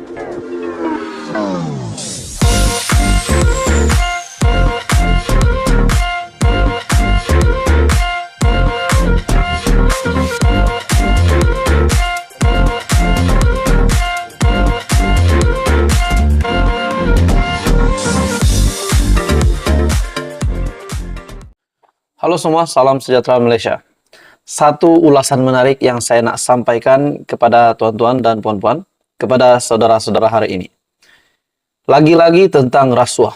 Halo semua, salam sejahtera Malaysia. Satu ulasan menarik yang saya nak sampaikan kepada tuan-tuan dan puan-puan, kepada saudara-saudara hari ini. Lagi-lagi tentang rasuah.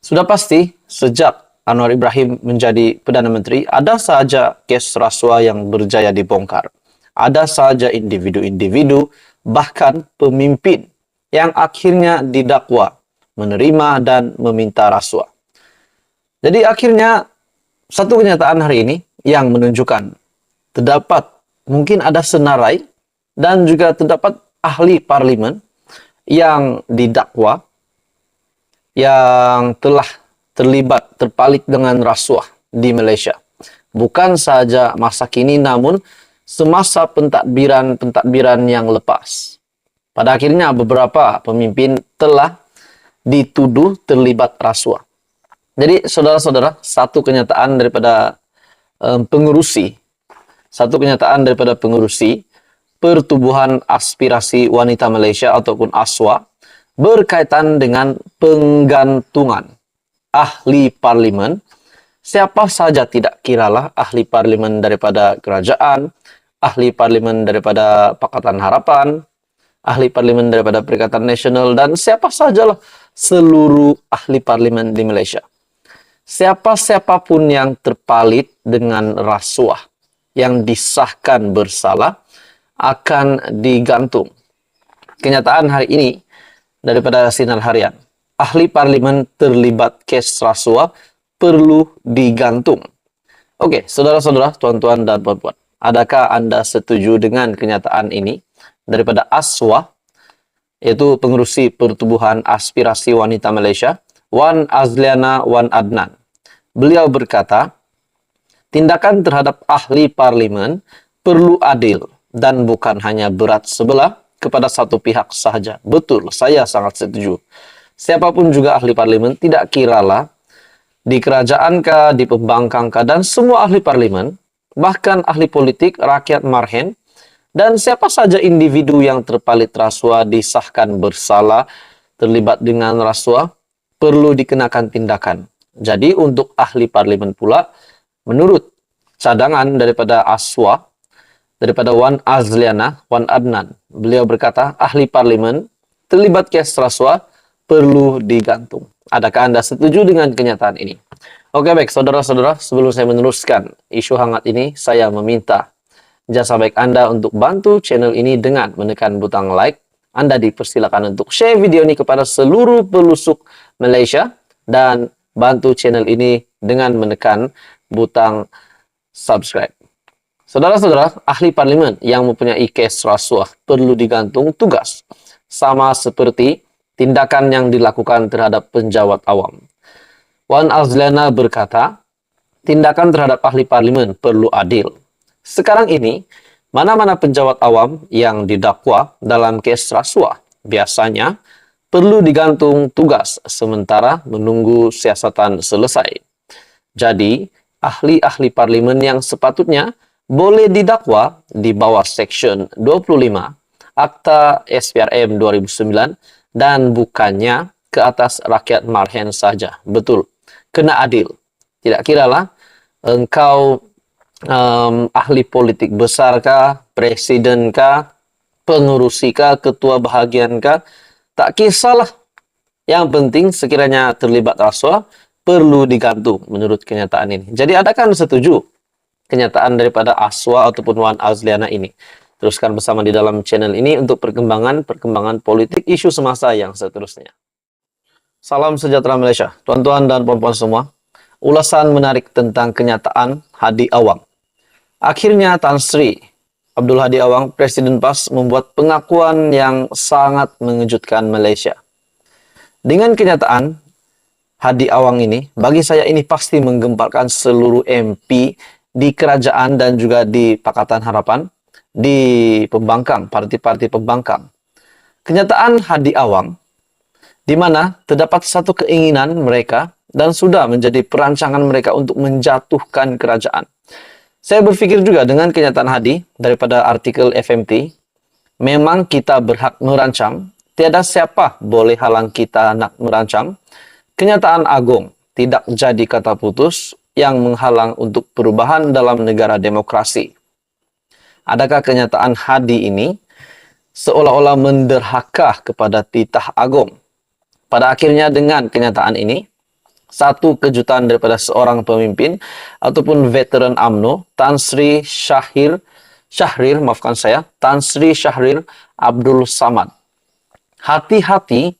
Sudah pasti, sejak Anwar Ibrahim menjadi Perdana Menteri, ada sahaja kes rasuah yang berjaya dibongkar. Ada sahaja individu-individu, bahkan pemimpin yang akhirnya didakwa, menerima dan meminta rasuah. Jadi akhirnya, satu kenyataan hari ini yang menunjukkan terdapat mungkin ada senarai dan juga terdapat ahli parlimen yang didakwa yang telah terlibat terpalit dengan rasuah di Malaysia. Bukan sahaja masa kini namun semasa pentadbiran yang lepas. Pada akhirnya beberapa pemimpin telah dituduh terlibat rasuah. Jadi, saudara-saudara, satu kenyataan daripada pengurusi Pertubuhan Aspirasi Wanita Malaysia ataupun ASWA berkaitan dengan penggantungan ahli parlimen. Siapa saja tidak kiralah ahli parlimen daripada kerajaan, ahli parlimen daripada Pakatan Harapan, ahli parlimen daripada Perikatan Nasional, dan siapa sajalah seluruh ahli parlimen di Malaysia. Siapa-siapapun yang terpalit dengan rasuah yang disahkan bersalah akan digantung. Kenyataan hari ini daripada Sinar Harian, ahli parlimen terlibat kes rasuah perlu digantung. Oke, saudara-saudara, tuan-tuan dan puan-puan, adakah Anda setuju dengan kenyataan ini daripada ASWA, yaitu pengerusi Pertubuhan Aspirasi Wanita Malaysia, Wan Azliana Wan Adnan. Beliau berkata, tindakan terhadap ahli parlimen perlu adil dan bukan hanya berat sebelah kepada satu pihak sahaja. Betul, saya sangat setuju. Siapapun juga ahli parlimen, tidak kiralah di kerajaan kah, di pembangkang kah, dan semua ahli parlimen, bahkan ahli politik, rakyat marhen, dan siapa saja individu yang terpalit rasuah disahkan bersalah terlibat dengan rasuah, perlu dikenakan tindakan. Jadi untuk ahli parlimen pula, menurut cadangan daripada ASWA, daripada Wan Azliana Wan Adnan, beliau berkata ahli parlimen terlibat kes rasuah perlu digantung. Adakah Anda setuju dengan kenyataan ini? Oke, baik saudara-saudara, sebelum saya meneruskan isu hangat ini, saya meminta jasa baik Anda untuk bantu channel ini dengan menekan butang like. Anda dipersilakan untuk share video ini kepada seluruh pelusuk Malaysia dan bantu channel ini dengan menekan butang subscribe. Saudara-saudara, ahli parlimen yang mempunyai kes rasuah perlu digantung tugas, sama seperti tindakan yang dilakukan terhadap penjawat awam. Wan Azliana berkata, tindakan terhadap ahli parlimen perlu adil. Sekarang ini, mana-mana penjawat awam yang didakwa dalam kes rasuah biasanya perlu digantung tugas sementara menunggu siasatan selesai. Jadi, ahli-ahli parlimen yang sepatutnya boleh didakwa di bawah Seksyen 25 Akta SPRM 2009 dan bukannya ke atas rakyat marhen saja. Betul, kena adil. Tidak kiralah engkau ahli politik besar kah, presiden kah, pengurusi kah, ketua bahagian kah, tak kisahlah. Yang penting sekiranya terlibat rasuah perlu digantung menurut kenyataan ini. Jadi adakah Anda setuju kenyataan daripada ASWA ataupun Wan Azliana ini? Teruskan bersama di dalam channel ini untuk perkembangan politik isu semasa yang seterusnya. Salam sejahtera Malaysia, tuan-tuan dan puan-puan semua. Ulasan menarik tentang kenyataan Hadi Awang. Akhirnya Tan Sri Abdul Hadi Awang, Presiden PAS, membuat pengakuan yang sangat mengejutkan Malaysia. Dengan kenyataan Hadi Awang ini, bagi saya ini pasti menggemparkan seluruh MP di kerajaan dan juga di Pakatan Harapan, di pembangkang, parti-parti pembangkang. Kenyataan Hadi Awang, di mana terdapat satu keinginan mereka dan sudah menjadi perancangan mereka untuk menjatuhkan kerajaan. Saya berpikir juga dengan kenyataan Hadi daripada artikel FMT, memang kita berhak merancang, tiada siapa boleh halang kita nak merancang. Kenyataan agung tidak jadi kata putus yang menghalang untuk perubahan dalam negara demokrasi. Adakah kenyataan Hadi ini seolah-olah menderhaka kepada titah agung? Pada akhirnya dengan kenyataan ini, satu kejutan daripada seorang pemimpin ataupun veteran UMNO, Tan Sri Syahrir Abdul Samad. Hati-hati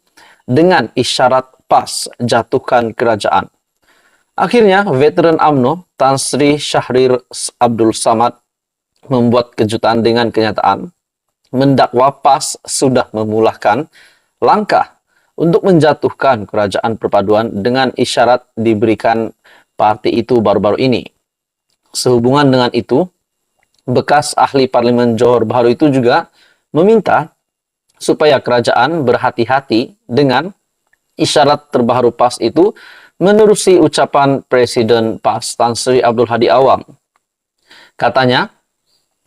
dengan isyarat PAS jatuhkan kerajaan. Akhirnya, veteran UMNO, Tan Sri Syahrir Abdul Samad membuat kejutan dengan kenyataan mendakwa PAS sudah memulahkan langkah untuk menjatuhkan kerajaan perpaduan dengan isyarat diberikan parti itu baru-baru ini. Sehubungan dengan itu, bekas ahli Parlimen Johor Bahru itu juga meminta supaya kerajaan berhati-hati dengan isyarat terbaru PAS itu menerusi ucapan Presiden PAS Tan Sri Abdul Hadi Awang. Katanya,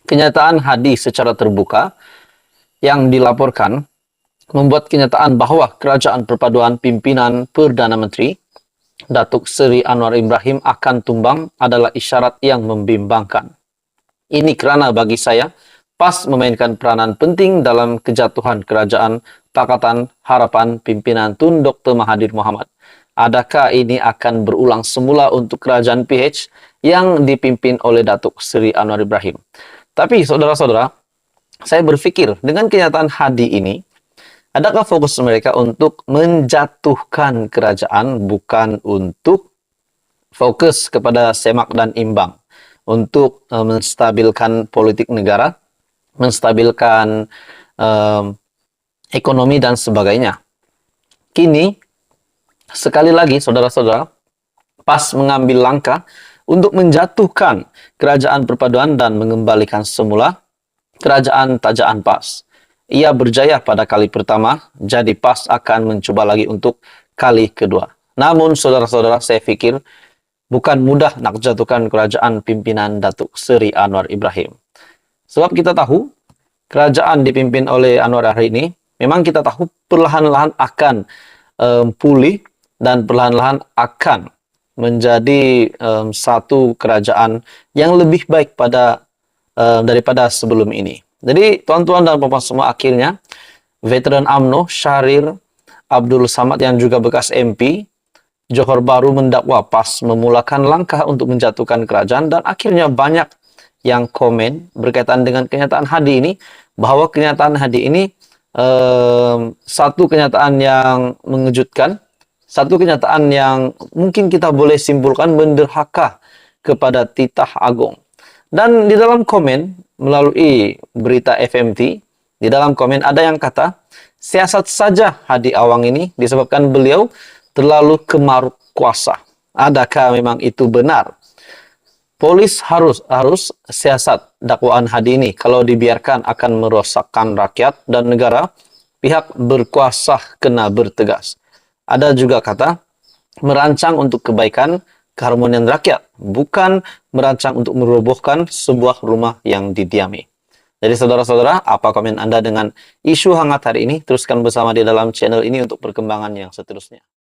kenyataan Hadi secara terbuka yang dilaporkan membuat kenyataan bahwa kerajaan perpaduan pimpinan Perdana Menteri Datuk Seri Anwar Ibrahim akan tumbang adalah isyarat yang membimbangkan. Ini kerana bagi saya, PAS memainkan peranan penting dalam kejatuhan kerajaan Pakatan Harapan pimpinan Tun Dr. Mahathir Mohamad. Adakah ini akan berulang semula untuk kerajaan PH yang dipimpin oleh Datuk Seri Anwar Ibrahim? Tapi saudara-saudara, saya berpikir dengan kenyataan Hadi ini, adakah fokus mereka untuk menjatuhkan kerajaan bukan untuk fokus kepada semak dan imbang, untuk menstabilkan politik negara, menstabilkan ekonomi dan sebagainya. Kini, sekali lagi saudara-saudara, PAS mengambil langkah untuk menjatuhkan kerajaan perpaduan dan mengembalikan semula kerajaan tajaan PAS. Ia berjaya pada kali pertama, jadi PAS akan mencoba lagi untuk kali kedua. Namun saudara-saudara, saya fikir bukan mudah nak jatuhkan kerajaan pimpinan Datuk Seri Anwar Ibrahim. Sebab kita tahu, kerajaan dipimpin oleh Anwar hari ini, memang kita tahu perlahan-lahan akan pulih dan perlahan-lahan akan menjadi satu kerajaan yang lebih baik daripada sebelum ini. Jadi tuan-tuan dan puan-puan semua, akhirnya veteran UMNO Syahrir Abdul Samad yang juga bekas MP Johor Bahru mendakwa PAS memulakan langkah untuk menjatuhkan kerajaan, dan akhirnya banyak yang komen berkaitan dengan kenyataan Hadi ini, bahwa kenyataan Hadi ini satu kenyataan yang mengejutkan, satu kenyataan yang mungkin kita boleh simpulkan menderhaka kepada titah agung. Dan di dalam komen melalui berita FMT, di dalam komen ada yang kata, siasat saja Hadi Awang ini disebabkan beliau terlalu kemaruk kuasa. Adakah memang itu benar? Polis harus siasat dakwaan Hadi ini. Kalau dibiarkan akan merosakkan rakyat dan negara, pihak berkuasa kena bertegas. Ada juga kata, merancang untuk kebaikan keharmonian rakyat, bukan merancang untuk merobohkan sebuah rumah yang didiami. Jadi saudara-saudara, apa komen Anda dengan isu hangat hari ini? Teruskan bersama di dalam channel ini untuk perkembangan yang seterusnya.